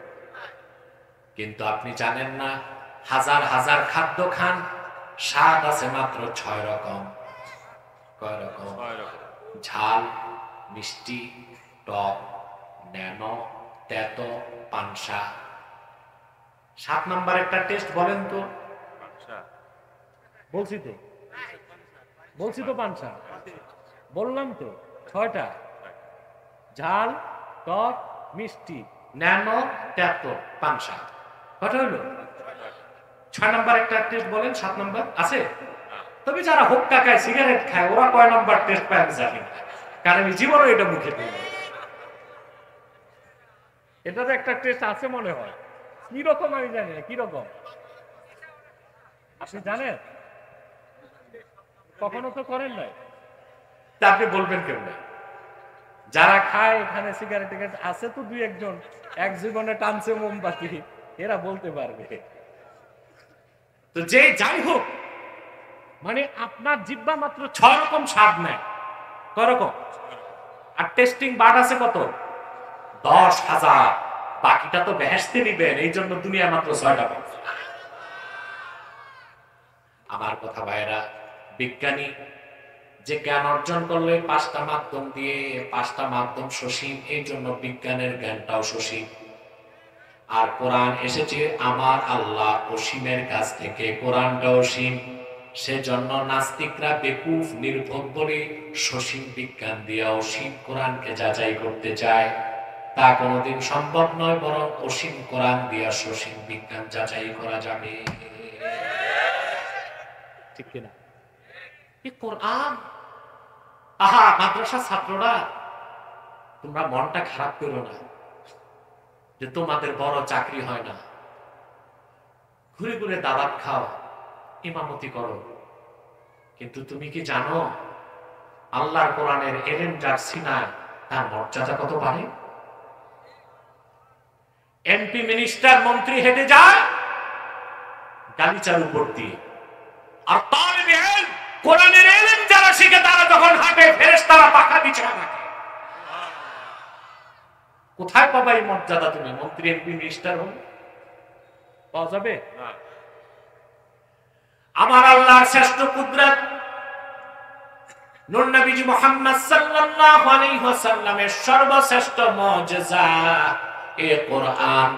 কিন্তু আপনি জানেন না, হাজার হাজার খাদ্য খান, স্বাদ আছে মাত্র 6 রকম। কয় রকম? ঝাল, মিষ্টি, টক, ন্যানো, তেতো, পানসা। 7 নাম্বার একটা টেস্ট বলেন তো? বলছি তো পাঁচটা বললাম তো, 6টা। ঝাল, টক, মিষ্টি, ন্যানো, তেতো, পাঁচটা। কটা হইল? 6 নম্বর একটা টেস্ট বলেন। 7 নম্বর আছে? তবে যারা হুক্কা খায়, সিগারেট খায়, ওরা কয় নম্বর টেস্ট পায় আমি জানি না, কারণ আমি জীবনে এটা মুখে দিই। এটাতে একটা টেস্ট আছে মনে হয়, কি রকম আমি জানি না। কি রকম আপনি জানেন? কখনো তো করেন নাই, তা আপনি বলবেন কেমন? যারা খায় এখানে সিগারেট টিগারেট আছে তো 2-1 জন, এক জীবনে টানছে মোমবাতি, এরা বলতে পারবে। তো যে যাই হোক, মানে আপনার জিহ্বা মাত্র 6 রকম স্বাদ নেয়। কয় রকম? আর টেস্টিং বার্ড আছে কত? 10,000। বাকিটা তো বেহেশতে নিবেন, এই জন্য দুনিয়া মাত্র 6টা পাচ্ছে। আমার কথা ভাইরা, বিজ্ঞানী যে জ্ঞান অর্জন করলে 5টা মাধ্যম দিয়ে, 5টা মাধ্যম সসীম, এই জন্য বিজ্ঞানের জ্ঞানটাও সসীম। আর কোরআন এসেছে আমার আল্লাহ অসীমের কাছ থেকে, কোরআনটাও অসীম। সেজন্য নাস্তিকরা বেকুফ নির্ভোগ বলে সসীম বিজ্ঞান দিয়ে অসীম কোরআনকে যাচাই করতে চায়। তা কোনোদিন সম্ভব নয়, বরং অসীম কোরআন দিয়া সসীম বিজ্ঞান যাচাই করা যাবে। ঠিক কিনা? এই কোরআন, আহা মাদ্রাসা ছাত্ররা, তোমরা মনটা খারাপ করো না যে তোমাদের বড় চাকরি হয় না, ঘুরে ঘুরে দাওয়াত খাও, ইমামতি করো, কিন্তু তুমি কি জানো আল্লাহর কোরআনের এলেম যার সিনায়, তার মর্যাদা কত বাড়ে? এমপি, মিনিস্টার, মন্ত্রী হেঁটে যায় গালিচার উপর দিয়ে, আর তালিবে ইলম কোরআনের এলেম যারা শিখে তারা যখন হাঁটে ফেরেশতারা পাখা বিছায় রাখে। কোথায় পাবা এই মর্যাদা? তুমি মন্ত্রী, এমপি, মিনিস্টার হন, পাওয়া যাবে না। আমার আল্লাহর শ্রেষ্ঠ কুদরত, নূর নবীজি মুহাম্মদ সাল্লাল্লাহু আলাইহি ওয়াসাল্লামের সর্বশ্রেষ্ঠ মুজিজা এই কোরআন।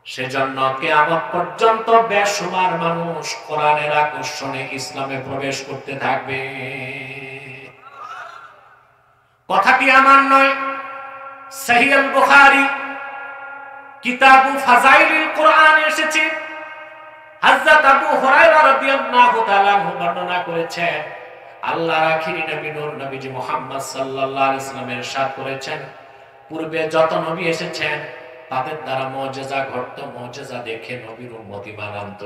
সেজন্য কিয়ামত পর্যন্ত বেশুমার মানুষ কোরআনের আকর্ষণে ইসলামে প্রবেশ করতে থাকবে। কথাটি আমার নয়, সহিহ আল বুখারী কিতাবু ফাযাইলিল কোরআন এসেছে। হযরত আবু হুরায়রা রাদিয়াল্লাহু তাআলা বর্ণনা করেছেন, আল্লাহর আখিরি নবী নূর নবীজি মুহাম্মদ সাল্লাল্লাহু আলাইহি ওয়াসাল্লাম ইরশাদ করেছেন, পূর্বে যত নবী এসেছেন তাদের দ্বারা মুজিজা ঘটত, মুজিজা দেখে নবীর উম্মত ঈমান আনত।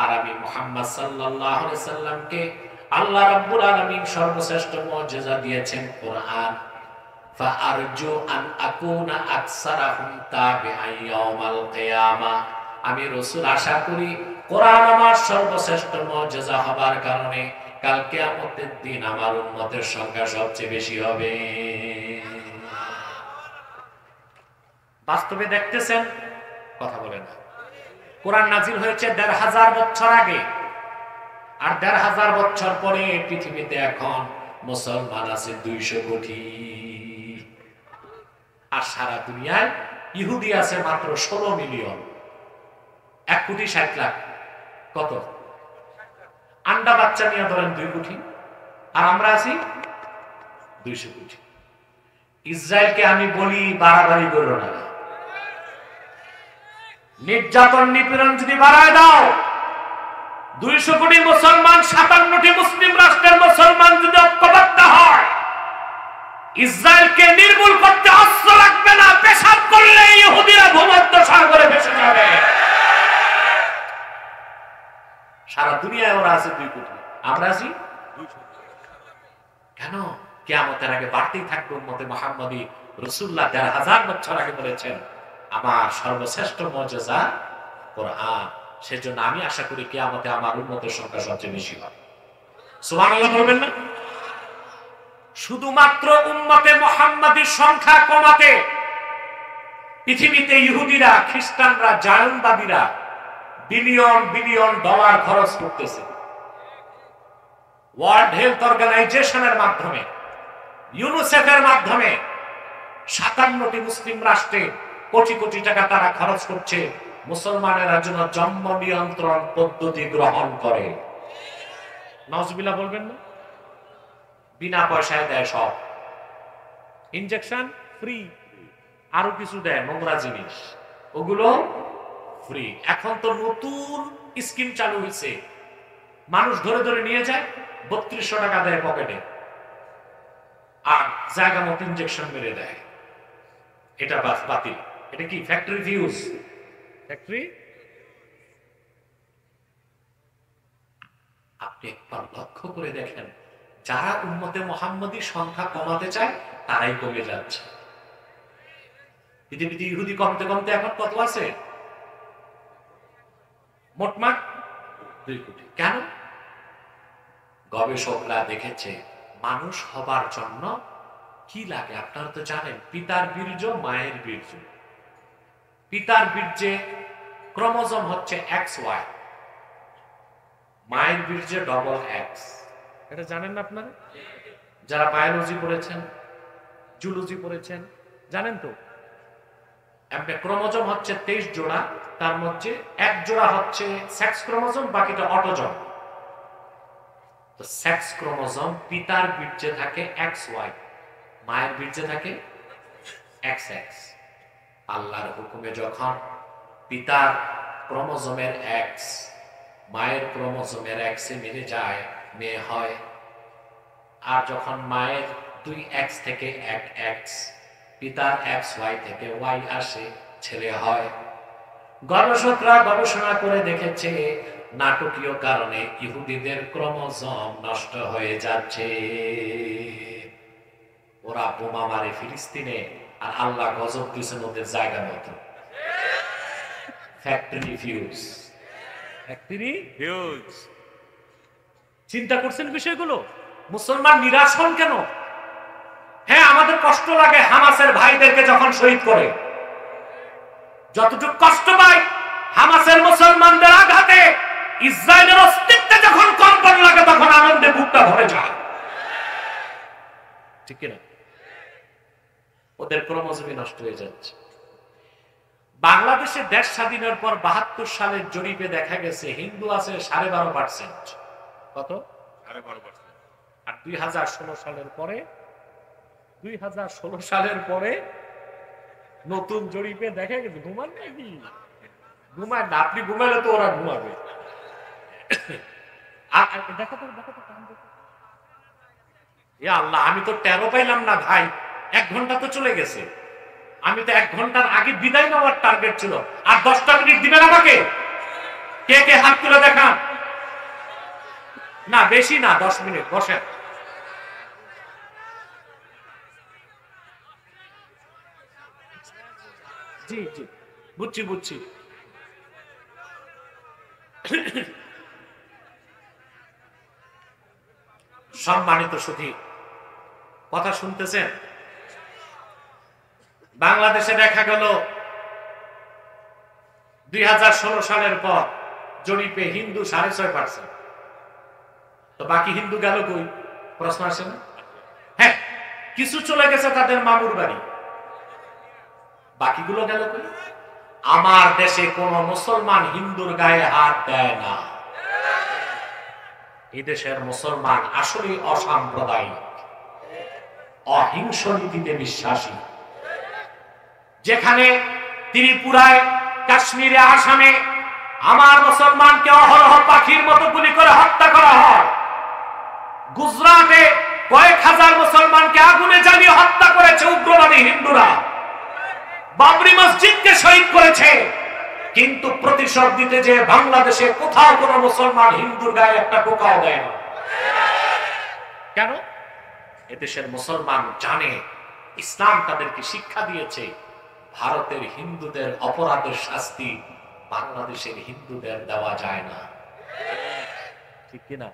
আর আমি মুহাম্মদ সাল্লাল্লাহু আলাইহি ওয়াসাল্লামকে আল্লাহ রাব্বুল আলামিন সর্বশ্রেষ্ঠ মুজিজা দিয়েছেন কোরআন। ফাআরজু আন আকুনা আকসারাহুম তাবিআন ইয়াউমাল কিয়ামা। আমি রাসূল আশা করি কোরআন আমার সর্বশ্রেষ্ঠ মুজিজা হবার কারণে কাল কিয়ামতের দিন আমার উম্মতের সংখ্যা সবচেয়ে বেশি হবে। বাস্তবে দেখতেছেন, কথা বলে না। কোরআন নাজিল হয়েছে ১৫০০ বছর আগে, আর ১৫০০ বছর পরে পৃথিবীতে এখন মুসলমান আছে ২০০ কোটি, আর সারা দুনিয়ায় ইহুদি আছে মাত্র ১৬ মিলিয়ন। ১,৬০,০০,০০০। কত? আন্ডা বাচ্চা নিয়ে ধরেন ২ কোটি, আর আমরা আছি ২০০ কোটি। ইসরায়েলকে আমি বলি বাড়াবাড়ি করো না, নির্যাতন নিপীড়ন যদি বাড়ায় দাও, ২০০ কোটি মুসলমান, ৫৭টি মুসলিম রাষ্ট্রের মুসলমান যদি ঐক্যবদ্ধ হয়, ইসরায়েলকে নির্মূল করতে অস্ত্র লাগবে না, পেশাব করলে ইহুদিরা ভূমধ্য সাগরে ভেসে যাবে। সারা দুনিয়ায় ওরা আছে ২ কোটি, আমরা আছি ২০০। কেন? কিয়ামতের আগে বাড়তেই থাকবে উম্মতে মুহাম্মাদি। রাসূলুল্লাহ ১৫০০ বছর আগে বলেছেন আমার সর্বশ্রেষ্ঠ মুজিজা কোরআন। সেজন্য আমি আশা করি কিয়ামতে আমার উম্মতের সংখ্যা সবচেয়ে বেশি হবে। সুবহানাল্লাহ বলবেন না? শুধুমাত্র উম্মতে মুহাম্মাদির সংখ্যা কমাতে পৃথিবীতে ইহুদিরা, খ্রিস্টানরা, জায়নবাদীরা বিলিয়ন বিলিয়ন ডলার খরচ করতেছে। ওয়ার্ল্ড হেলথ অর্গানাইজেশনের মাধ্যমে, ইউনিসেফের মাধ্যমে ৫৭টি মুসলিম রাষ্ট্রে কোটি কোটি টাকা তারা খরচ করছে মুসলমানেরা যেন জন্ম নিয়ন্ত্রণ পদ্ধতি গ্রহণ করে। নাউজুবিল্লাহ বলবেন না? বিনা পয়সায় দেয় সব, ইনজেকশন ফ্রি, আরো কিছু দেয় নোংরা জিনিস, ওগুলো ফ্রি। এখন তো নতুন স্কিম চালু হয়েছে, মানুষ ধরে ধরে নিয়ে যায়, 3200 টাকা দেয় পকেটে, আর জায়গা মতো ইনজেকশন মেরে দেয়। এটা বাতিল। এটা কি ফ্যাক্টরি ভিউজ? ফ্যাক্টরি। আপনি একবার লক্ষ্য করে দেখেন, যারা উম্মতে মুহাম্মদীর সংখ্যা কমাতে চায় তারাই কমে যাচ্ছে। পৃথিবীতে ইহুদি কমতে কমতে এখন কত আছে? মোটমাট 2 কোটি। কেন? গবেষকরা দেখেছে মানুষ হবার জন্য কি লাগে আপনারা তো জানেন, পিতার বীর্য, মায়ের বীর্য। পিতার বীর্যে ক্রোমোজোম হচ্ছে XY, মায়ের বীর্যে XX। এটা জানেন না আপনারা? যারা বায়োলজি পড়েছেন, জুলজি পড়েছেন, জানেন তো। একটা ক্রোমোজোম হচ্ছে 23 জোড়া, তার মধ্যে 1 জোড়া হচ্ছে সেক্স ক্রোমোজোম, বাকিটা অটোজোম। তো সেক্স ক্রোমোজোম পিতার বীর্যে থাকে XY, মায়ের বীর্যে থাকে XX। আল্লাহর হুকুমে যখন পিতার ক্রোমোজোমের X মায়ের ক্রোমোজোমের X এ মিলে যায়, মেয়ে হয়। আর যখন মায়ের 2X থেকে 1X, পিতার XY থেকে Y আসে, ছেলে হয়। গবেষকরা গবেষণা করে দেখেছে নাটকীয় কারণে ইহুদিদের ক্রোমোজোম নষ্ট হয়ে যাচ্ছে। ওরা বোমা মারে ফিলিস্তিনে, আর আল্লাহ গজব দিয়েছেন ওদের জায়গা মতো। Factory fuse, factory fuse. চিন্তা করছেন বিষয়গুলো? মুসলমান নিরাশ হন কেন? হ্যাঁ, আমাদের কষ্ট লাগে হামাসের ভাইদেরকে যখন শহীদ করে, যতটুকু কষ্ট পাই হামাসের মুসলমানদের আঘাতে, ইসরায়েলের অস্তিত্বে যখন কম্পন লাগে তখন আনন্দে বুকটা ভরে যায়। ঠিক কিনা? ওদের ক্রোমোজোমই নষ্ট হয়ে যাচ্ছে। বাংলাদেশে দেশ স্বাধীনের পর 72 সালের জরিপে দেখা গেছে হিন্দু আছে 12.5%। কত? 12.5%। আর 2016 সালের পরে নতুন জরিপে দেখা গেছে, ঘুমান নাকি? ঘুমায় না, আপনি ঘুমালে তো ওরা ঘুমাবে। আল্লাহ, আমি তো 13 পাইলাম না ভাই, 1 ঘন্টা তো চলে গেছে। আমি তো 1 ঘন্টার আগে বিদায় নেওয়ার টার্গেট ছিল, আর 10টা মিনিট দিবেন আমাকে? কে কে হাত তুলে দেখান। না বেশি না, 10 মিনিট বসেন। জি জি, বুঝছি বুঝছি। সম্মানিত সুধী, কথা শুনতেছেন? বাংলাদেশে দেখা গেল 2016 সালের পর জরিপে হিন্দু 6.5%। তো বাকি হিন্দু গেল কই? প্রশ্ন আসে না? হ্যাঁ, কিছু চলে গেছে তাদের মামুর বাড়ি, বাকিগুলো গেল কই? আমার দেশে কোন মুসলমান হিন্দুর গায়ে হাত দেয় না। এই দেশের মুসলমান আসলে অসাম্প্রদায়িক, অহিংস নীতিতে বিশ্বাসী। যেখানে ত্রিপুরায়, কাশ্মীরে, আসামে আমার মুসলমানকে অহরহ পাখির মতো গুলি করে হত্যা করা হয়, গুজরাটে কয়েক হাজার মুসলমানকে আগুনে জ্বালিয়ে হত্যা করেছে উগ্রবাদী হিন্দুরা, বাবরি মসজিদকে শহীদ করেছে, কিন্তু প্রতিশোধ দিতে যে বাংলাদেশে কোথাও কোনো মুসলমান হিন্দুর গায়ে একটা টোকাও দেয় না। কেন? এদেশের মুসলমান জানে, ইসলাম তাদেরকে শিক্ষা দিয়েছে, ভারতের হিন্দুদের অপরাধের শাস্তি বাংলাদেশের হিন্দুদের দেওয়া যায় না। ঠিক কিনা?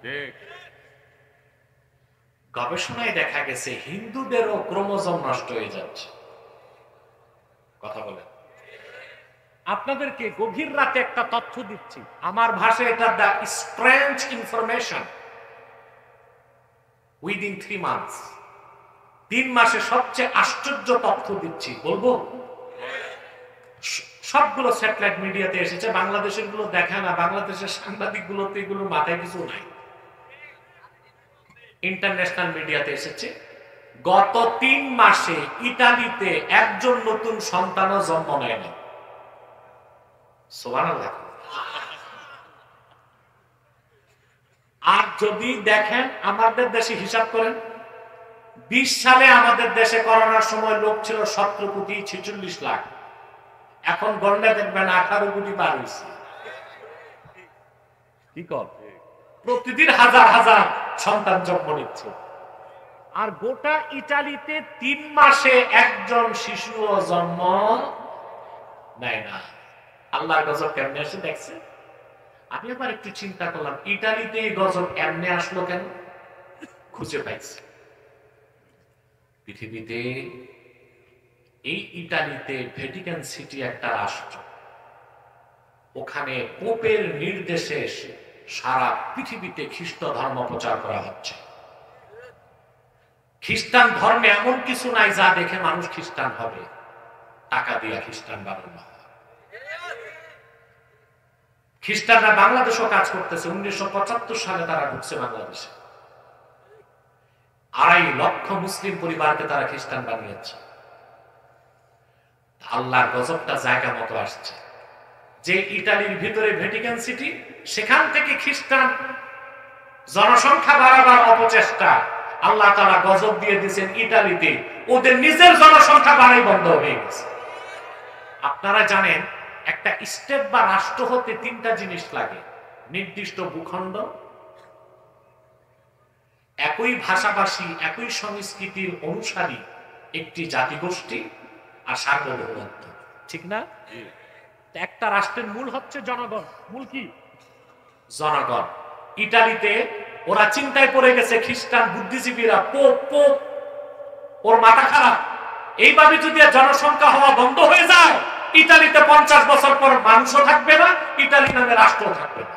গবেষণায় দেখা গেছে হিন্দুদেরও ক্রোমোজোম নষ্ট হয়ে যাচ্ছে। কথা বলেন। আপনাদেরকে গভীর রাতে একটা তথ্য দিচ্ছি, আমার ভাষায় এটা the strange information. Within 3 months, 3 মাসে সবচেয়ে আশ্চর্য তথ্য দিচ্ছি, বলবো? সবগুলো স্যাটেলাইট মিডিয়াতে এসেছে, বাংলাদেশের গুলো দেখায় না, বাংলাদেশের সাংবাদিক গুলোতে এগুলো মাথায় কিছু নাই, ইন্টারন্যাশনাল মিডিয়াতে এসেছে। গত 3 মাসে ইতালিতে একজন নতুন সন্তানও জন্ম নেয়নি। সুবহানাল্লাহ। আর যদি দেখেন আমাদের দেশে হিসাব করেন, 20 সালে আমাদের দেশে করোনার সময় লোক ছিল 17,46 লাখ, এখন গণনা দেখবেন 18 কোটি পার হয়েছে। কি কর, প্রতিদিন হাজার হাজার সন্তান জন্ম নিচ্ছে। আর গোটা ইতালিতে 3 মাসে একজন শিশুও জন্ম নেয় না। আল্লাহর গজব কেমনে আসে দেখছে? আমি আবার একটু চিন্তা করলাম, ইতালিতে এই গজব এমনি আসলো কেন? খুঁজে পাইছি। পৃথিবীতে এই ইতালিতে ভ্যাটিকান সিটি একটা রাষ্ট্র, ওখানে পোপের নির্দেশে সারা পৃথিবীতে খ্রিস্ট ধর্ম প্রচার করা হচ্ছে। খ্রিস্টান ধর্মে এমন কিছু নাই যা দেখে মানুষ খ্রিস্টান হবে, টাকা দিয়া খ্রিস্টান বানানো হয়। খ্রিস্টানরা বাংলাদেশও কাজ করতেছে, 1975 সালে তারা ঢুকছে বাংলাদেশে, 2.5 লক্ষ মুসলিম পরিবারকে তারা খ্রিস্টান বানিয়েছে। আল্লাহর গজবটা জায়গা মতো আসছে। যে ইতালির ভিতরে ভ্যাটিকান সিটি, সেখান থেকে খ্রিস্টান জনসংখ্যা বাড়াবার অপচেষ্টা আল্লাহ তাআলা গজব দিয়ে দিয়েছেন ইতালিতে, ওদের নিজের জনসংখ্যা বাড়াই বন্ধ হয়ে গেছে। আপনারা জানেন একটা স্টেট বা রাষ্ট্র হতে 3টা জিনিস লাগে: নির্দিষ্ট ভূখণ্ড, একই ভাষাভাষী একই সংস্কৃতির অনুসারী একটি জাতিগোষ্ঠী, আর সার্বভৌমত্ব। ঠিক না? একটা রাষ্ট্রের মূল হচ্ছে জনগণ। মূল কি? জনগণ। ইতালিতে ওরা চিন্তায় পড়ে গেছে, খ্রিস্টান বুদ্ধিজীবীরা, পোপ পোপ ওর মাথা খারাপ, এইভাবে যদি জনসংখ্যা হওয়া বন্ধ হয়ে যায়, ইতালিতে 50 বছর পর মানুষও থাকবে না, ইতালি নামে রাষ্ট্র থাকবে না।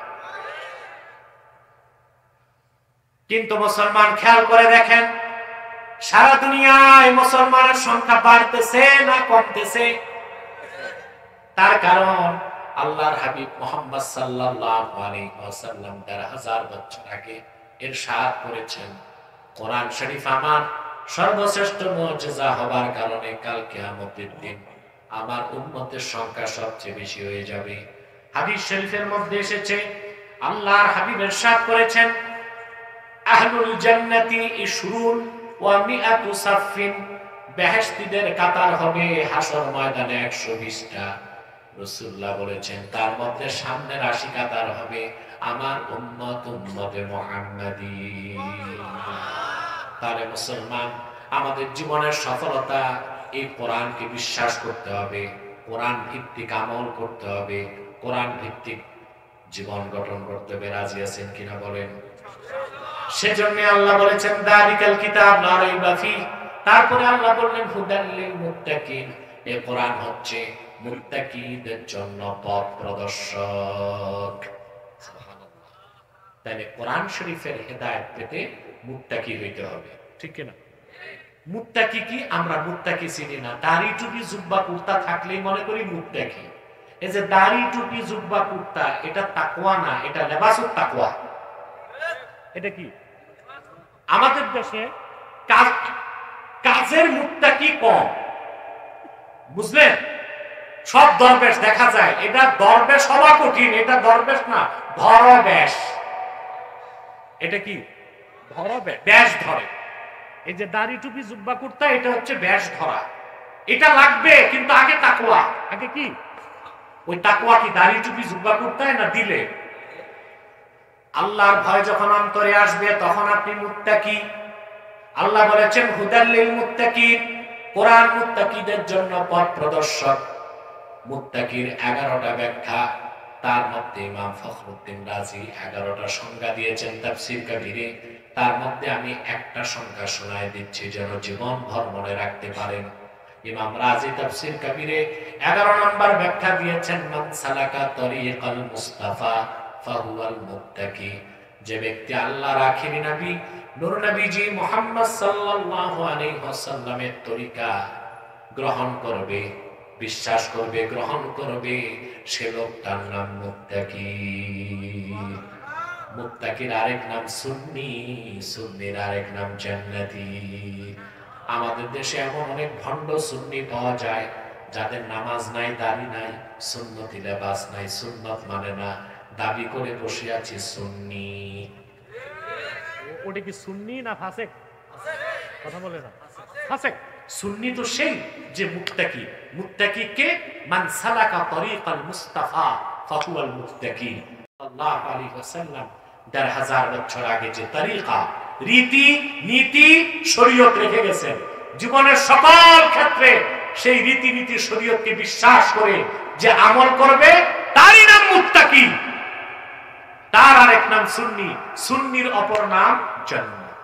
কিন্তু মুসলমান খেয়াল করে দেখেন, সারা দুনিয়ায় মুসলমানের সংখ্যা বাড়তেছে না কমতেছে? তার কারণ আল্লাহর হাবিব মুহাম্মদ সাল্লাল্লাহু আলাইহি ওয়াসাল্লাম 1000 বছর আগে ইরশাদ করেছেন, কোরআন শরীফ আমার সর্বশ্রেষ্ঠ মুজিজা হবার কারণে কাল কিয়ামতের দিন আমার উম্মতের সংখ্যা সবচেয়ে বেশি হয়ে যাবে। হাদিস শরীফের মধ্যে এসেছে, আল্লাহর হাবিব ইরশাদ করেছেন, আহলুল জান্নাতি ইশরুন ওয়া মিআতু সাফিন, বেহেশতীদের কাতার হবে হাসর ময়দানে 120টা। রাসূলুল্লাহ বলেছেন, তার মধ্যে সামনের 80 কাতার হবে আমার উম্মত, উম্মতে মুহাম্মাদী। তাহলে মুসলমান, আমাদের জীবনের সফলতা এই কোরআনকে বিশ্বাস করতে হবে, কোরআন ভিত্তিক আমল করতে হবে, কোরআন ভিত্তিক জীবন গঠন করতে হবে। রাজি আছেন কিনা বলেন? সেজন্য আল্লাহ বলেছেন, দালিকাল কিতাব লা রাইবা ফি। তারপরে আল্লাহ বললেন, হুদাল লিল মুত্তাকিন। এই কোরআন হচ্ছে মুত্তাকিদের জন্য পথ প্রদর্শক। সুবহানাল্লাহ। তাহলে কোরআন শরীফের হেদায়েত পেতে মুত্তাকি হইতে হবে, ঠিক কিনা? মুত্তাকি কি? আমরা মুত্তাকি চিনি না। দাড়ি টুপি জুব্বা কুর্তা থাকলেই মনে করি মুত্তাকি। এই যে দাড়ি টুপি জুব্বা কুর্তা, এটা তাকওয়া না, এটা লেবাসুত তাকওয়া। এটা কি? আমাদের দেশে কাজের মুত্তাকি কম, বুঝলেন? সব দরবেশ দেখা যায়, এটা দরবেশ হওয়া কঠিন, এটা দরবেশ না, ধরবেশ। এটা কি? ধরবেশ, ব্যাস ধরে। এই যে দাড়ি টুপি জুব্বা কুর্তা, এটা হচ্ছে ব্যাস ধরা। এটা লাগবে, কিন্তু আগে তাকওয়া। আগে কি? ওই তাকওয়া কি দাড়ি টুপি জুব্বা কুর্তায় না দিলে? আল্লাহর ভয় যখন অন্তরে আসবে তখন আপনি মুত্তাকি। আল্লাহ বলেছেন, হুদাল লিল মুত্তাকিন, কোরআন মুত্তাকিদের জন্য পথ প্রদর্শক। মুত্তাকির 11টা ব্যাখ্যা, তার মধ্যে ইমাম ফখরুদ্দিন রাজি 11টা সংজ্ঞা দিয়েছেন তাফসীর কাবীরে। তার মধ্যে আমি একটা সংজ্ঞা শোনায় দিচ্ছি যেন জীবন ভর মনে রাখতে পারেন। ইমাম রাজি তাফসীর কাবীরে 11 নম্বর ব্যাখ্যা দিয়েছেন, মান সালাকা তরিকাল মুস্তাফা ফাহুয়াল মুত্তাকি। যে ব্যক্তি আল্লাহর আখিরি নবী নূর নবীজি মুহাম্মদ সাল্লাল্লাহু আলাইহি ওয়াসাল্লামের তরিকা গ্রহণ করবে, বিশ্বাস করবে, গ্রহণ করবে, সে লোকটার নাম মুত্তাকি। মুত্তাকির আরেক নাম সুন্নি, সুন্নির আরেক নাম জান্নাতি। আমাদের দেশে এমন অনেক ভণ্ড সুন্নি পাওয়া যায় যাদের নামাজ নাই, দাড়ি নাই, সুন্নতি লেবাস নাই, সুন্নত মানে না, দাবি করে বসে আছি সুন্নি। ওটা কি সুন্নি না ফাসেক? কথা বলে না, ফাসেক। সুন্নি তো সেই যে মুত্তাকি। মুত্তাকি কে? মান সালাকা তরিকাল মুস্তাফা ফাহুয়াল মুত্তাকি। সাল্লাল্লাহু আলাইহি ওয়াসাল্লাম ১৫০০ বছর আগে যে তরিকা, রীতি নীতি শরীয়ত রেখে গেছেন, জীবনের সকল ক্ষেত্রে সেই রীতি নীতি শরীয়তকে বিশ্বাস করে যে আমল করবে তারই নাম মুত্তাকি। তার আরেক নাম সুন্নি, সুন্নির অপর নাম জান্নাত।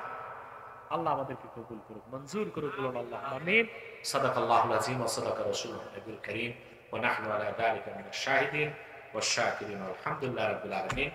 আল্লাহ আমাদেরকে কবুল করুক, মঞ্জুর করুক, বলুন আল্লাহ আমিন। সাদাকাল্লাহুল আযীম ওয়া সাদাকা রাসূলুহুল নবিয়্যুল কারীম ওয়া নাহনু আলা যালিকা মিনাশ শাহিদিন ওয়াশ শাকিরিন আলহামদুলিল্লাহি রাব্বিল আলামিন।